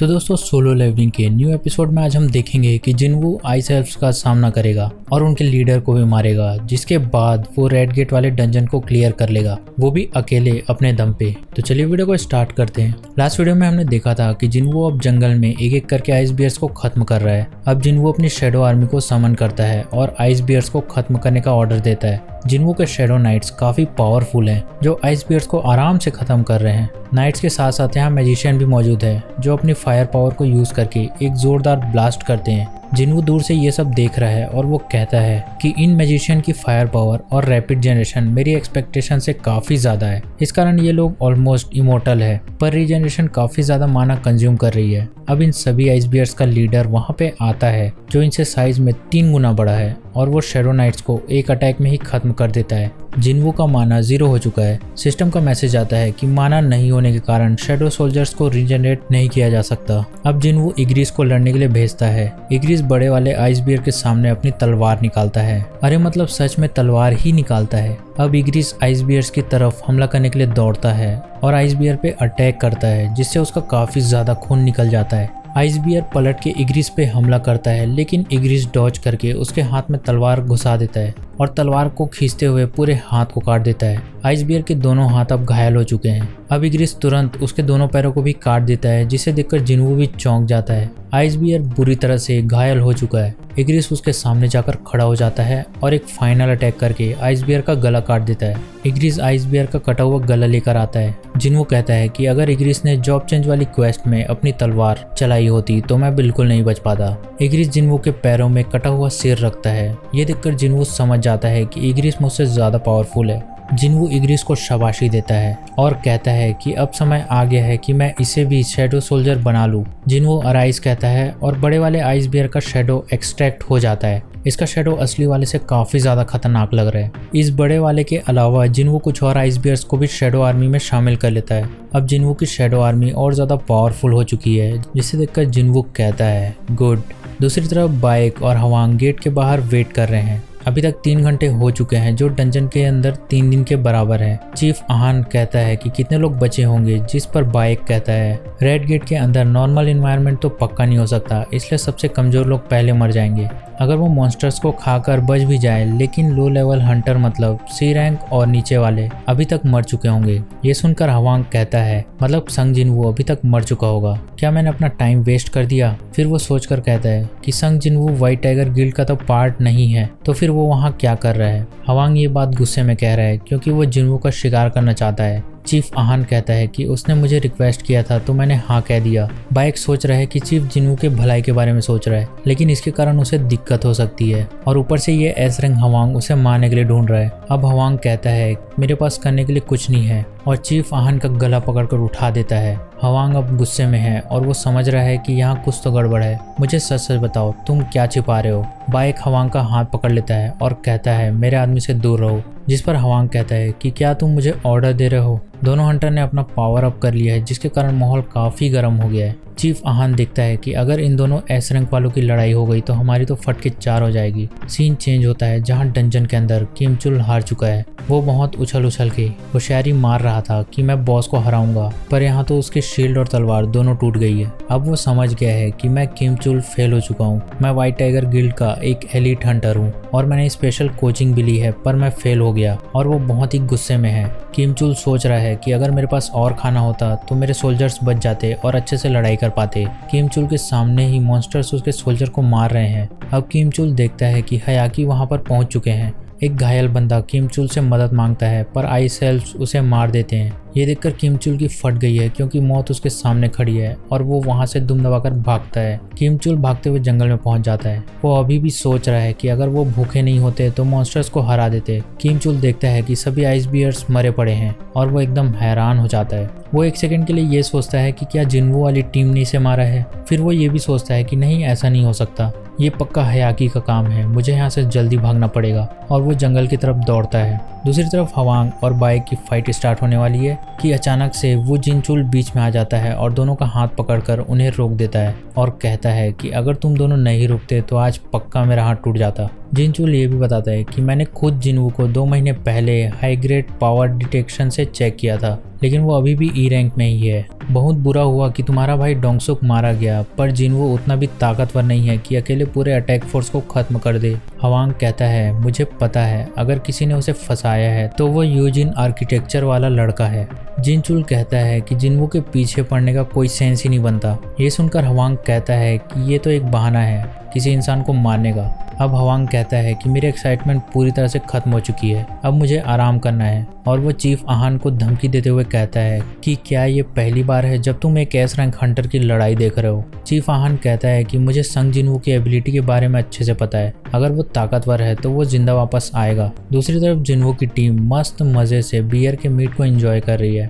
तो दोस्तों solo levelling के न्यू एपिसोड में आज हम देखेंगे कि जिनवू आइस एल्फ्स का सामना करेगा और उनके लीडर को भी मारेगा, जिसके बाद वो रेड गेट वाले डंजन को क्लियर कर लेगा, वो भी अकेले अपने दम पे। तो चलिए वीडियो को स्टार्ट करते हैं। लास्ट वीडियो में हमने देखा था कि जिनवू अब जंगल में एक एक करके आइस बियर्स को खत्म कर रहा है। अब जिनवू अपनी शेडो आर्मी को समन करता है और आइस बियर्स को खत्म करने का ऑर्डर देता है। जिनवू के शेडो नाइट्स काफी पावरफुल हैं, जो आइस बियर्स को आराम से खत्म कर रहे हैं। नाइट्स के साथ साथ यहाँ मैजिशियन भी मौजूद है, जो अपनी फायर पावर को यूज करके एक जोरदार ब्लास्ट करते हैं। जिनवू दूर से ये सब देख रहा है और वो कहता है कि इन मैजिशियन की फायर पावर और रैपिड जनरेशन मेरी एक्सपेक्टेशन से काफी ज्यादा है। इस कारण ये लोग ऑलमोस्ट इमोर्टल है, पर रीजनरेशन काफी ज्यादा माना कंज्यूम कर रही है। अब इन सभी आइस बियर्स का लीडर वहाँ पे आता है, जो इनसे साइज में 3 गुना बड़ा है, और वो शेडो नाइट्स को एक अटैक में ही खत्म कर देता है। जिनवू का माना 0 हो चुका है। सिस्टम का मैसेज आता है कि माना नहीं होने के कारण शेडो सोल्जर्स को रीजनरेट नहीं किया जा सकता। अब जिनवू इग्रिस को लड़ने के लिए भेजता है। इग्रिस बड़े वाले आइस बियर के सामने अपनी तलवार निकालता है। अरे मतलब सच में तलवार ही निकालता है। अब इग्रिस आइस बियर्स की तरफ हमला करने के लिए दौड़ता है और आइस बियर पे अटैक करता है, जिससे उसका काफी ज्यादा खून निकल जाता है। आइस बियर पलट के इग्रिस पे हमला करता है, लेकिन इग्रिस डॉज करके उसके हाथ में तलवार घुसा देता है और तलवार को खींचते हुए पूरे हाथ को काट देता है। आइस बियर के दोनों हाथ अब घायल हो चुके हैं। अब इग्रिस तुरंत उसके दोनों पैरों को भी काट देता है, जिसे देखकर जिनवू भी चौंक जाता है। आइस बियर बुरी तरह से घायल हो चुका है। इग्रिस उसके सामने जाकर खड़ा हो जाता है और एक फाइनल अटैक करके आइस बियर का गला काट देता है। इग्रिस आइस बियर का कटा हुआ गला लेकर आता है। जिनवू कहता है कि अगर इग्रिस ने जॉब चेंज वाली क्वेस्ट में अपनी तलवार चलाई होती तो मैं बिल्कुल नहीं बच पाता। इग्रिस जिनवू के पैरों में कटा हुआ सिर रखता है। ये देखकर जिनवू समझ जाता है कि इग्रिस मुझसे ज्यादा पावरफुल है। जिनवू इग्रिस को शाबाशी देता है और कहता है कि अब समय आ गया है कि मैं इसे भी शेडो सोल्जर बना लूं। जिनवू अराइज कहता है और बड़े वाले आइस बियर का शेडो एक्सट्रैक्ट हो जाता है। इसका शेडो असली वाले से काफी ज्यादा खतरनाक लग रहा है। इस बड़े वाले के अलावा जिनवू कुछ और आइस बियर्स को भी शेडो आर्मी में शामिल कर लेता है। अब जिनवू की शेडो आर्मी और ज्यादा पावरफुल हो चुकी है, जिसे देखकर जिनवू कहता है गुड। दूसरी तरफ बाइक और हवांग गेट के बाहर वेट कर रहे हैं। अभी तक 3 घंटे हो चुके हैं, जो डंजन के अंदर 3 दिन के बराबर है। चीफ आहान कहता है कि कितने लोग बचे होंगे, जिस पर बाइक कहता है रेड गेट के अंदर नॉर्मल इन्वायरमेंट तो पक्का नहीं हो सकता, इसलिए सबसे कमजोर लोग पहले मर जाएंगे। अगर वो मॉन्स्टर्स को खाकर बच भी जाए, लेकिन लो लेवल हंटर मतलब सी रैंक और नीचे वाले अभी तक मर चुके होंगे। ये सुनकर हवांग कहता है मतलब संग जिनवू अभी तक मर चुका होगा। क्या मैंने अपना टाइम वेस्ट कर दिया? फिर वो सोचकर कहता है कि संग जिनवू व्हाइट टाइगर गिल्ड का तो पार्ट नहीं है, तो फिर वो वहाँ क्या कर रहा है? हवांग ये बात गुस्से में कह रहा है, क्योंकि वो जिनवू का शिकार करना चाहता है। चीफ आहान कहता है कि उसने मुझे रिक्वेस्ट किया था तो मैंने हाँ कह दिया। बाइक सोच रहा है कि चीफ जिनवू के भलाई के बारे में सोच रहा है, लेकिन इसके कारण उसे दिक्कत हो सकती है, और ऊपर से ये एस रैंक हवांग उसे मारने के लिए ढूंढ रहा है। अब हवांग कहता है मेरे पास करने के लिए कुछ नहीं है, और चीफ आहान का गला पकड़कर उठा देता है। हवांग अब गुस्से में है और वो समझ रहा है कि यहाँ कुछ तो गड़बड़ है। मुझे सच सच बताओ, तुम क्या छिपा रहे हो? बाइक हवांग का हाथ पकड़ लेता है और कहता है मेरे आदमी से दूर रहो, जिस पर हवांग कहता है कि क्या तुम मुझे ऑर्डर दे रहे हो? दोनों हंटर ने अपना पावर अप कर लिया है, जिसके कारण माहौल काफी गर्म हो गया है। चीफ आहान देखता है कि अगर इन दोनों एस रैंक वालों की लड़ाई हो गई तो हमारी तो फट के 4 हो जाएगी। सीन चेंज होता है, जहां डंजन के अंदर किम चुल हार चुका है। वो बहुत उछल उछल के होशियारी मार रहा था कि मैं बॉस को हराऊंगा, पर यहाँ तो उसकी शील्ड और तलवार दोनों टूट गई है। अब वो समझ गया है कि मैं किम चुल फेल हो चुका हूँ। मैं व्हाइट टाइगर गिल्ड का एक एलीट हंटर हूँ और मैंने स्पेशल कोचिंग भी ली है, पर मैं फेल हो गया, और वो बहुत ही गुस्से में है। किम चुल सोच रहा है कि अगर मेरे पास और खाना होता तो मेरे सोल्जर्स बच जाते और अच्छे से लड़ाई कर पाते। किम चुल के सामने ही मॉन्स्टर्स उसके सोल्जर को मार रहे हैं। अब किम चुल देखता है कि हयाकी वहां पर पहुंच चुके हैं। एक घायल बंदा किम चुल से मदद मांगता है, पर आइस एल्फ्स उसे मार देते हैं। ये देखकर किम चुल की फट गई है, क्योंकि मौत उसके सामने खड़ी है, और वो वहां से दुम दबाकर भागता है। किम चुल भागते हुए जंगल में पहुंच जाता है। वो अभी भी सोच रहा है कि अगर वो भूखे नहीं होते तो मॉन्स्टर्स को हरा देते। किम चुल देखता है कि सभी आइस बियर्स मरे पड़े हैं, और वो एकदम हैरान हो जाता है। वो एक सेकंड के लिए ये सोचता है कि क्या जिनवू वाली टीम ने इसे मारा है। फिर वो ये भी सोचता है कि नहीं, ऐसा नहीं हो सकता, ये पक्का हयाकी का काम है, मुझे यहाँ से जल्दी भागना पड़ेगा, और वो जंगल की तरफ दौड़ता है। दूसरी तरफ हवांग और बाइक की फाइट स्टार्ट होने वाली है कि अचानक से वो जिनचुल बीच में आ जाता है और दोनों का हाथ पकड़कर उन्हें रोक देता है और कहता है कि अगर तुम दोनों नहीं रुकते तो आज पक्का मेरा हाथ टूट जाता। जिनचुल ये भी बताता है कि मैंने खुद जिनवू को 2 महीने पहले हाई ग्रेड पावर डिटेक्शन से चेक किया था, लेकिन वो अभी भी ई रैंक में ही है। बहुत बुरा हुआ कि तुम्हारा भाई डोंगसुक मारा गया, पर जिनवू उतना भी ताकतवर नहीं है कि अकेले पूरे अटैक फोर्स को खत्म कर दे। हवांग कहता है, मुझे पता है अगर किसी ने उसे फंसाया है तो वो यूजिन आर्किटेक्चर वाला लड़का है। जिनचुल कहता है कि जिनवू के पीछे पड़ने का कोई सेंस ही नहीं बनता। ये सुनकर हवांग कहता है कि ये तो एक बहाना है किसी इंसान को मारने का। अब हवांग कहता है कि मेरी एक्साइटमेंट पूरी तरह से खत्म हो चुकी है, अब मुझे आराम करना है। और वो चीफ आहान को धमकी देते हुए कहता है कि क्या ये पहली बार है जब तुम एक एस रैंक हंटर की लड़ाई देख रहे हो। चीफ आहान कहता है कि मुझे संग जिनवू की एबिलिटी के बारे में अच्छे से पता है, अगर वो ताकतवर है तो वो जिंदा वापस आएगा। दूसरी तरफ जिनवू की टीम मस्त मजे से बियर के मीट को एंजॉय कर रही है।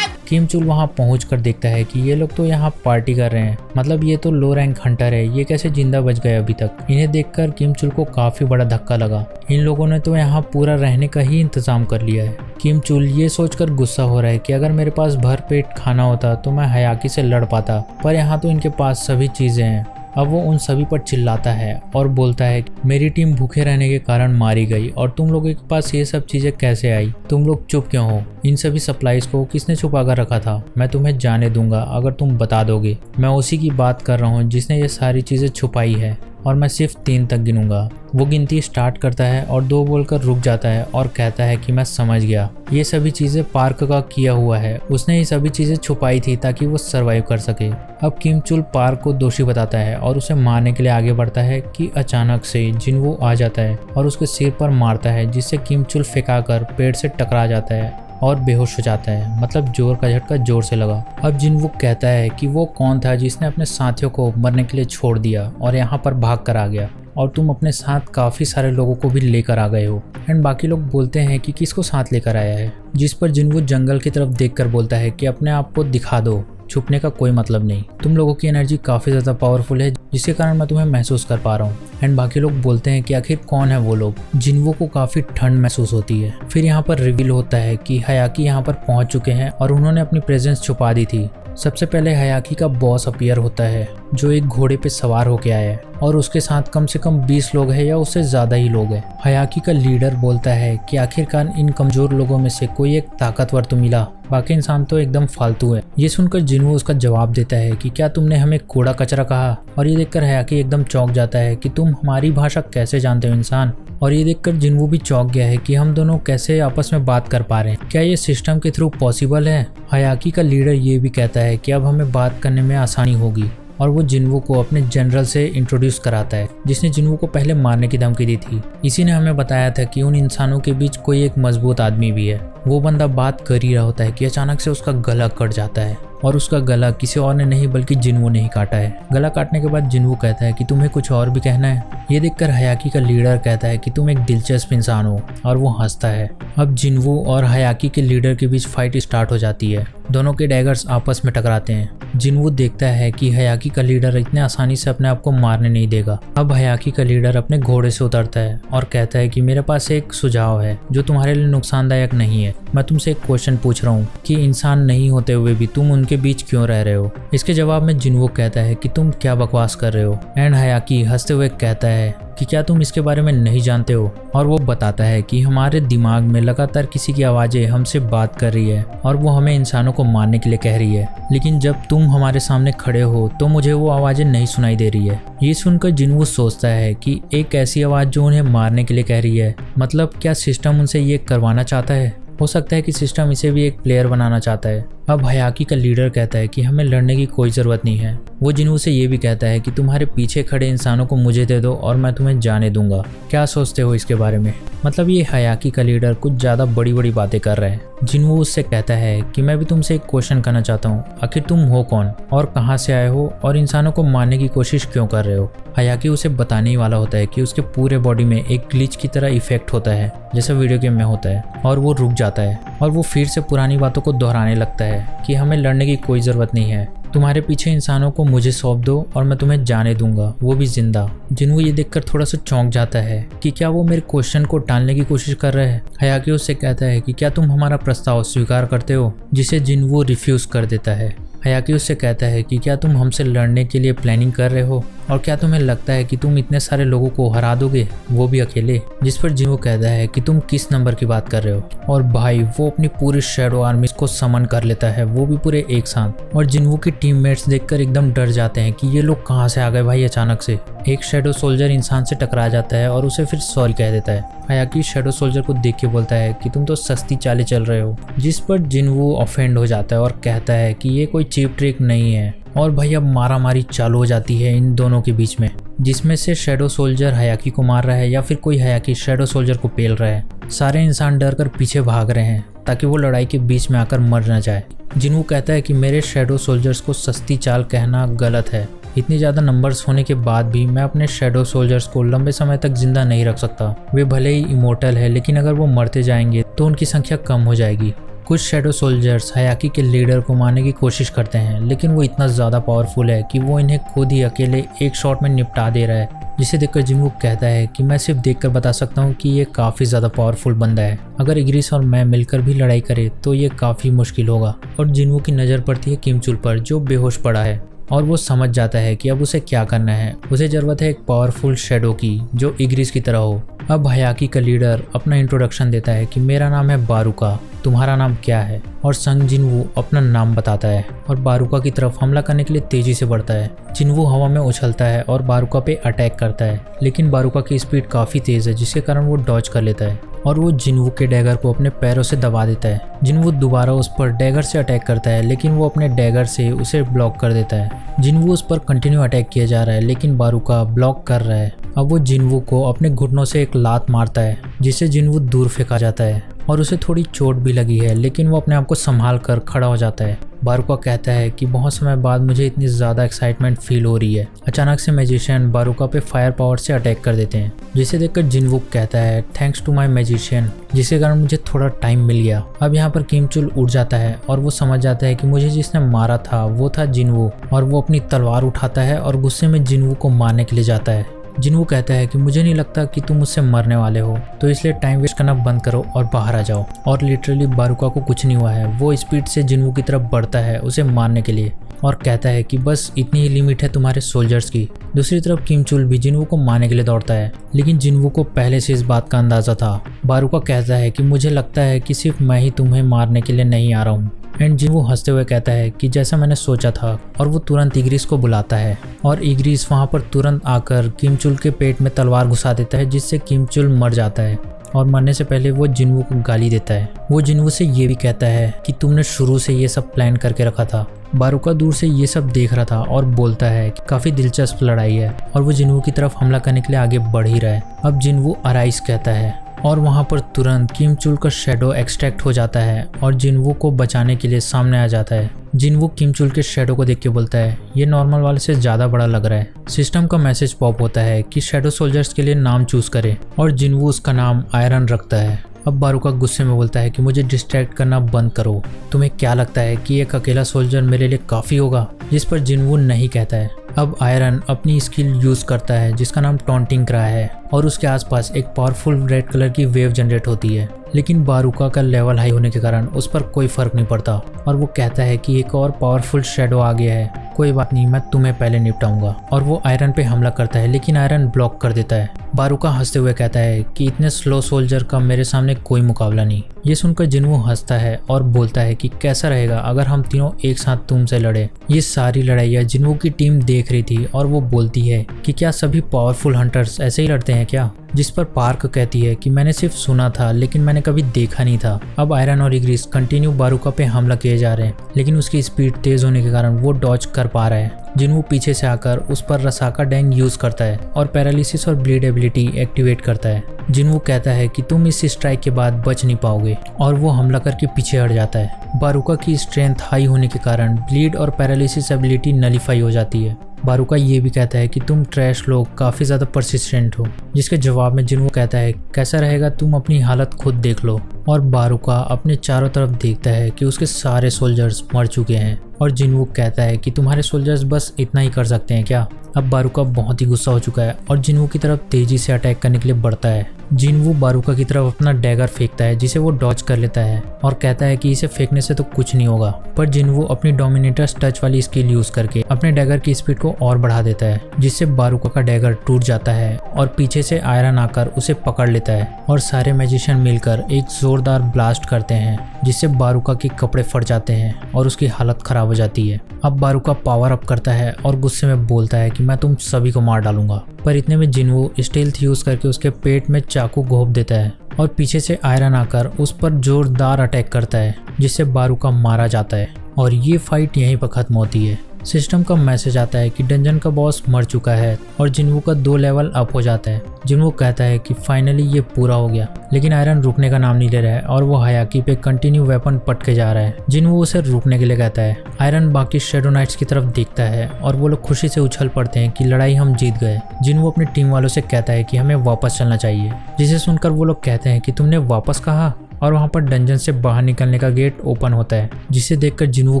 किम चुल वहाँ पहुंचकर देखता है कि ये लोग तो यहाँ पार्टी कर रहे हैं, मतलब ये तो लो रैंक हंटर है, ये कैसे जिंदा बच गए अभी तक। इन्हें देखकर किम चुल को काफी बड़ा धक्का लगा। इन लोगों ने तो यहाँ पूरा रहने का ही इंतजाम कर लिया है। किम चुल ये सोचकर गुस्सा हो रहा है कि अगर मेरे पास भर पेट खाना होता तो मैं हयाकी से लड़ पाता, पर यहाँ तो इनके पास सभी चीजें हैं। अब वो उन सभी पर चिल्लाता है और बोलता है मेरी टीम भूखे रहने के कारण मारी गई और तुम लोगों के पास ये सब चीजें कैसे आई, तुम लोग चुप क्यों हो, इन सभी सप्लाईज को किसने छुपा कर रखा था, मैं तुम्हें जाने दूंगा अगर तुम बता दोगे। मैं उसी की बात कर रहा हूँ जिसने ये सारी चीजें छुपाई है और मैं सिर्फ 3 तक गिनूंगा। वो गिनती स्टार्ट करता है और 2 बोलकर रुक जाता है और कहता है कि मैं समझ गया, ये सभी चीजें पार्क का किया हुआ है, उसने ये सभी चीजें छुपाई थी ताकि वो सरवाइव कर सके। अब किम चुल पार्क को दोषी बताता है और उसे मारने के लिए आगे बढ़ता है कि अचानक से जिनवू आ जाता है और उसके सिर पर मारता है, जिससे किम चुल फेंकाकर पेड़ से टकरा जाता है और बेहोश हो जाता है, मतलब जोर का झटका जोर से लगा। अब जिनवू कहता है कि वो कौन था जिसने अपने साथियों को मरने के लिए छोड़ दिया और यहाँ पर भाग कर आ गया, और तुम अपने साथ काफ़ी सारे लोगों को भी लेकर आ गए हो। एंड बाकी लोग बोलते हैं कि किसको साथ लेकर आया है, जिस पर जिनवू जंगल की तरफ देखकर बोलता है कि अपने आप को दिखा दो, छुपने का कोई मतलब नहीं, तुम लोगों की एनर्जी काफ़ी ज़्यादा पावरफुल है जिसके कारण मैं तुम्हें महसूस कर पा रहा हूँ। एंड बाकी लोग बोलते हैं कि आखिर कौन है वो लोग। जिनवू को काफ़ी ठंड महसूस होती है। फिर यहाँ पर रिवील होता है कि हयाकी यहाँ पर पहुँच चुके हैं और उन्होंने अपनी प्रेजेंस छुपा दी थी। सबसे पहले हयाकी का बॉस अपीयर होता है जो एक घोड़े पे सवार होके आया है और उसके साथ कम से कम 20 लोग हैं या उससे ज़्यादा ही लोग हैं। हयाकी का लीडर बोलता है कि आखिरकार इन कमज़ोर लोगों में से कोई एक ताकतवर तो मिला, बाकी इंसान तो एकदम फालतू है। ये सुनकर जिनवू उसका जवाब देता है कि क्या तुमने हमें कूड़ा कचरा कहा, और ये देखकर हयाकी एकदम चौंक जाता है कि तुम हमारी भाषा कैसे जानते हो इंसान। और ये देखकर जिनवू भी चौंक गया है कि हम दोनों कैसे आपस में बात कर पा रहे हैं, क्या ये सिस्टम के थ्रू पॉसिबल है। हयाकी का लीडर ये भी कहता है कि अब हमें बात करने में आसानी होगी, और वो जिनवू को अपने जनरल से इंट्रोड्यूस कराता है जिसने जिनवू को पहले मारने की धमकी दी थी। इसी ने हमें बताया था कि उन इंसानों के बीच कोई एक मजबूत आदमी भी है। वो बंदा बात कर ही रहा होता है कि अचानक से उसका गला कट जाता है, और उसका गला किसी और ने नहीं बल्कि जिनवू ने ही काटा है। गला काटने के बाद जिनवू कहता है कि तुम्हें कुछ और भी कहना है। ये देखकर हयाकी का लीडर कहता है कि तुम एक दिलचस्प इंसान हो, और वो हंसता है। अब जिनवू और हयाकी के लीडर के बीच फाइट स्टार्ट हो जाती है। दोनों के डैगर्स आपस में टकराते हैं। जिनवू देखता है कि हयाकी का लीडर इतने आसानी से अपने आप को मारने नहीं देगा। अब हयाकी का लीडर अपने घोड़े से उतरता है और कहता है कि मेरे पास एक सुझाव है जो तुम्हारे लिए नुकसानदायक नहीं है। मैं तुमसे एक क्वेश्चन पूछ रहा हूँ कि इंसान नहीं होते हुए भी तुम उनके बीच क्यों रह रहे हो। इसके जवाब में जिनवू कहता है कि तुम क्या बकवास कर रहे हो। एंड हयाकी हंसते हुए कहता है कि क्या तुम इसके बारे में नहीं जानते हो, और वो बताता है कि हमारे दिमाग में लगातार किसी की आवाज़ें हमसे बात कर रही है और वो हमें इंसानों को मारने के लिए कह रही है, लेकिन जब तुम हमारे सामने खड़े हो तो मुझे वो आवाज़ें नहीं सुनाई दे रही है। ये सुनकर जिनवू सोचता है कि एक ऐसी आवाज़ जो उन्हें मारने के लिए कह रही है, मतलब क्या सिस्टम उनसे ये करवाना चाहता है। हो सकता है कि सिस्टम इसे भी एक प्लेयर बनाना चाहता है। अब हयाकी का लीडर कहता है कि हमें लड़ने की कोई ज़रूरत नहीं है। वो जिनवू से ये भी कहता है कि तुम्हारे पीछे खड़े इंसानों को मुझे दे दो और मैं तुम्हें जाने दूंगा। क्या सोचते हो इसके बारे में। मतलब ये हयाकी का लीडर कुछ ज़्यादा बड़ी बड़ी बातें कर रहा है। जिनवू उससे कहता है कि मैं भी तुमसे एक क्वेश्चन करना चाहता हूँ, आखिर तुम हो कौन और कहाँ से आए हो और इंसानों को मारने की कोशिश क्यों कर रहे हो। हयाकी उसे बताने ही वाला होता है कि उसके पूरे बॉडी में एक ग्लिच की तरह इफेक्ट होता है जैसा वीडियो गेम में होता है, और वो रुक जाता है और वो फिर से पुरानी बातों को दोहराने लगता है कि हमें लड़ने की कोई ज़रूरत नहीं है, तुम्हारे पीछे इंसानों को मुझे सौंप दो और मैं तुम्हें जाने दूंगा, वो भी जिंदा। जिनवू ये देखकर थोड़ा सा चौंक जाता है कि क्या वो मेरे क्वेश्चन को टालने की कोशिश कर रहे हैं। हयाकी उससे कहता है कि क्या तुम हमारा प्रस्ताव स्वीकार करते हो, जिसे जिनवू रिफ्यूज कर देता है। हयाकी उससे कहता है कि क्या तुम हमसे लड़ने के लिए प्लानिंग कर रहे हो और क्या तुम्हें लगता है कि तुम इतने सारे लोगों को हरा दोगे, वो भी अकेले। जिस पर जिन्वू कहता है कि तुम किस नंबर की बात कर रहे हो, और भाई वो अपनी पूरी शैडो आर्मी को समन कर लेता है, वो भी पूरे एक साथ। और जिन्वू के टीममेट्स देखकर एकदम डर जाते हैं कि ये लोग कहाँ से आ गए भाई अचानक से। एक शैडो सोल्जर इंसान से टकरा जाता है और उसे फिर सॉरी कह देता है। हयाकी शैडो सोल्जर को देख के बोलता है कि तुम तो सस्ती चालें चल रहे हो, जिस पर जिन्वू ऑफेंड हो जाता है और कहता है कि ये कोई चीप ट्रिक नहीं है। और भाई अब मारामारी चालू हो जाती है इन दोनों के बीच में, जिसमें से शैडो सोल्जर हयाकी को मार रहा है या फिर कोई हयाकी शैडो सोल्जर को पेल रहा है। सारे इंसान डर कर पीछे भाग रहे हैं ताकि वो लड़ाई के बीच में आकर मर न जाए। जिन्वू कहता है कि मेरे शैडो सोल्जर्स को सस्ती चाल कहना गलत है। इतनी ज़्यादा नंबर्स होने के बाद भी मैं अपने शैडो सोल्जर्स को लंबे समय तक जिंदा नहीं रख सकता। वे भले ही इमोर्टल है, लेकिन अगर वो मरते जाएंगे तो उनकी संख्या कम हो जाएगी। कुछ शैडो सोल्जर्स हयाकी के लीडर को मारने की कोशिश करते हैं, लेकिन वो इतना ज़्यादा पावरफुल है कि वो इन्हें खुद ही अकेले एक शॉट में निपटा दे रहा है। जिसे देखकर जिन्वू कहता है कि मैं सिर्फ देखकर बता सकता हूँ कि ये काफ़ी ज़्यादा पावरफुल बंदा है। अगर इग्रिस और मैं मिलकर भी लड़ाई करें तो ये काफ़ी मुश्किल होगा। और जिन्वू की नज़र पड़ती है किमचुल पर, जो बेहोश पड़ा है, और वो समझ जाता है कि अब उसे क्या करना है। उसे ज़रूरत है एक पावरफुल शैडो की जो इग्रिस की तरह हो। अब हयाकी का लीडर अपना इंट्रोडक्शन देता है कि मेरा नाम है बारुका, तुम्हारा नाम क्या है। और संग जिन्वू अपना नाम बताता है और बारुका की तरफ हमला करने के लिए तेजी से बढ़ता है। जिन्वू हवा में उछलता है और बारुका पे अटैक करता है, लेकिन बारुका की स्पीड काफ़ी तेज़ है, जिसके कारण वो डॉज कर लेता है और वो जिन्वू के डैगर को अपने पैरों से दबा देता है। जिन्वू दोबारा उस पर डैगर से अटैक करता है, लेकिन वो अपने डैगर से उसे ब्लॉक कर देता है। जिन्वू उस पर कंटिन्यू अटैक किया जा रहा है, लेकिन बारुका ब्लॉक कर रहा है। अब वो जिन्वू को अपने घुटनों से एक लात मारता है, जिससे जिन्वू दूर फेंका जाता है और उसे थोड़ी चोट भी लगी है, लेकिन वो अपने आप को संभाल कर खड़ा हो जाता है। बारुका कहता है कि बहुत समय बाद मुझे इतनी ज़्यादा एक्साइटमेंट फील हो रही है। अचानक से मैजिशियन बारुका पे फायर पावर से अटैक कर देते हैं, जिसे देखकर जिन्वू कहता है थैंक्स टू माय मैजिशियन, जिसके कारण मुझे थोड़ा टाइम मिल गया। अब यहाँ पर किमचुल उठ जाता है और वो समझ जाता है कि मुझे जिसने मारा था वो था जिन्वू, और वो अपनी तलवार उठाता है और गुस्से में जिन्वू को मारने के लिए जाता है। जिन्वू कहता है कि मुझे नहीं लगता कि तुम मुझसे मरने वाले हो, तो इसलिए टाइम वेस्ट करना बंद करो और बाहर आ जाओ। और लिटरली बारुका को कुछ नहीं हुआ है। वो स्पीड से जिन्वू की तरफ बढ़ता है उसे मारने के लिए और कहता है कि बस इतनी ही लिमिट है तुम्हारे सोल्जर्स की। दूसरी तरफ किमचुल भी जिन्वू को मारने के लिए दौड़ता है, लेकिन जिन्वू को पहले से इस बात का अंदाजा था। बारुका कहता है कि मुझे लगता है कि सिर्फ मैं ही तुम्हें मारने के लिए नहीं आ रहा हूँ। एंड जिन्वू हंसते हुए कहता है कि जैसा मैंने सोचा था, और वो तुरंत इग्रिस को बुलाता है और इग्रिस वहाँ पर तुरंत आकर किमचुल के पेट में तलवार घुसा देता है, जिससे किमचुल मर जाता है। और मरने से पहले वो जिन्वू को गाली देता है। वो जिन्वू से ये भी कहता है कि तुमने शुरू से ये सब प्लान करके रखा था। बारुका दूर से ये सब देख रहा था और बोलता है कि काफ़ी दिलचस्प लड़ाई है, और वो जिन्वू की तरफ हमला करने के लिए आगे बढ़ ही रहा है। अब जिन्वू अराइज कहता है और वहाँ पर तुरंत किमचुल का शैडो एक्सट्रैक्ट हो जाता है और जिन्वू को बचाने के लिए सामने आ जाता है। जिन्वू किमचुल के शैडो को देख के बोलता है ये नॉर्मल वाले से ज़्यादा बड़ा लग रहा है। सिस्टम का मैसेज पॉप होता है कि शैडो सोल्जर्स के लिए नाम चूज करे, और जिन्वू उसका नाम आयरन रखता है। अब बारुका गुस्से में बोलता है कि मुझे डिस्ट्रैक्ट करना बंद करो। तुम्हें क्या लगता है कि एक अकेला सोल्जर मेरे लिए काफ़ी होगा? जिस पर जिन्वू नहीं कहता है। अब आयरन अपनी स्किल यूज़ करता है जिसका नाम टॉन्टिंग क्रा है, और उसके आसपास एक पावरफुल रेड कलर की वेव जनरेट होती है, लेकिन बारुका का लेवल हाई होने के कारण उस पर कोई फर्क नहीं पड़ता। और वो कहता है कि एक और पावरफुल शैडो आ गया है, कोई बात नहीं, मैं तुम्हें पहले निपटाऊंगा। और वो आयरन पे हमला करता है, लेकिन आयरन ब्लॉक कर देता है। बारुका हंसते हुए कहता है कि इतने स्लो सोल्जर का मेरे सामने कोई मुकाबला नहीं। ये सुनकर जिन्वू हंसता है और बोलता है कि कैसा रहेगा अगर हम तीनों एक साथ तुमसे लड़े। ये सारी लड़ाइयाँ जिन्वू की टीम देख रही थी और वो बोलती है कि क्या सभी पावरफुल हंटर्स ऐसे ही लड़ते हैं क्या? जिस पर पार्क कहती है कि मैंने सिर्फ सुना था, लेकिन मैंने कभी देखा नहीं था। अब आयरन और इग्रिस कंटिन्यू बारुका पे हमला किए जा रहे हैं, लेकिन उसकी स्पीड तेज होने के कारण वो डॉज कर पा रहा है। जिन्वू पीछे से आकर उस पर रसाका डैंग यूज करता है और पैरालिसिस और ब्लीड एबिलिटी एक्टिवेट करता है। जिन्वू कहता है कि तुम इस स्ट्राइक के बाद बच नहीं पाओगे, और वो हमला करके पीछे हट जाता है। बारुका की स्ट्रेंथ हाई होने के कारण ब्लीड और पैरालिसिस एबिलिटी नलीफाई हो जाती है। बारुका ये भी कहता है कि तुम ट्रैश लोग काफ़ी ज़्यादा परसिस्टेंट हो, जिसके जवाब में जिन्वू कहता है कैसा रहेगा तुम अपनी हालत खुद देख लो। और बारुका अपने चारों तरफ देखता है कि उसके सारे सोल्जर्स मर चुके हैं, और जिन्वू कहता है कि तुम्हारे सोल्जर्स बस इतना ही कर सकते हैं क्या? अब बारूका बहुत ही गुस्सा हो चुका है और जिनवू की तरफ तेजी से अटैक करने के लिए बढ़ता है। जिनवू बारूका की तरफ अपना डैगर फेंकता है जिसे वो डॉज कर लेता है और कहता है कि इसे फेंकने से तो कुछ नहीं होगा, पर जिनवू अपनी डोमिनेटर्स टच वाली स्किल यूज करके अपने डैगर की स्पीड को और बढ़ा देता है, जिससे बारूका का डैगर टूट जाता है और पीछे से आयरन आकर उसे पकड़ लेता है और सारे मैजिशियन मिलकर एक जोरदार ब्लास्ट करते हैं जिससे बारूका के कपड़े फट जाते हैं और उसकी हालत खराब हो जाती है। अब बारूका पावर अप करता है और गुस्से में बोलता है कि मैं तुम सभी को मार डालूंगा, पर इतने में जिनवू स्टील्थ यूज करके उसके पेट में चाकू घोंप देता है और पीछे से आयरन आकर उस पर जोरदार अटैक करता है जिससे बारूका मारा जाता है और ये फाइट यहीं पर खत्म होती है। सिस्टम का मैसेज आता है कि डंजन का बॉस मर चुका है और जिनवू का 2 लेवल अप हो जाता है। जिनवू कहता है कि फाइनली ये पूरा हो गया, लेकिन आयरन रुकने का नाम नहीं ले रहा है और वो हायाकी पे कंटिन्यू वेपन पटके जा रहा है। जिनवू उसे रुकने के लिए कहता है। आयरन बाकी शैडो नाइट्स की तरफ देखता है और वो लोग खुशी से उछल पड़ते हैं कि लड़ाई हम जीत गए। जिनवू अपनी टीम वालों से कहता है कि हमें वापस चलना चाहिए, जिसे सुनकर वो लोग कहते हैं कि तुमने वापस कहा, और वहाँ पर डंजन से बाहर निकलने का गेट ओपन होता है, जिसे देखकर जिनवू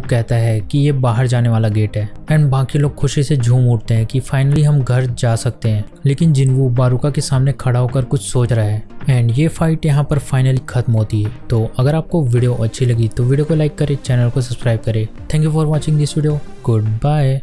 कहता है कि ये बाहर जाने वाला गेट है। एंड बाकी लोग खुशी से झूम उठते हैं कि फाइनली हम घर जा सकते हैं, लेकिन जिनवू बारूका के सामने खड़ा होकर कुछ सोच रहा है। एंड ये फाइट यहाँ पर फाइनली खत्म होती है। तो अगर आपको वीडियो अच्छी लगी तो वीडियो को लाइक करें, चैनल को सब्सक्राइब करें। Thank you for watching this video. Good bye.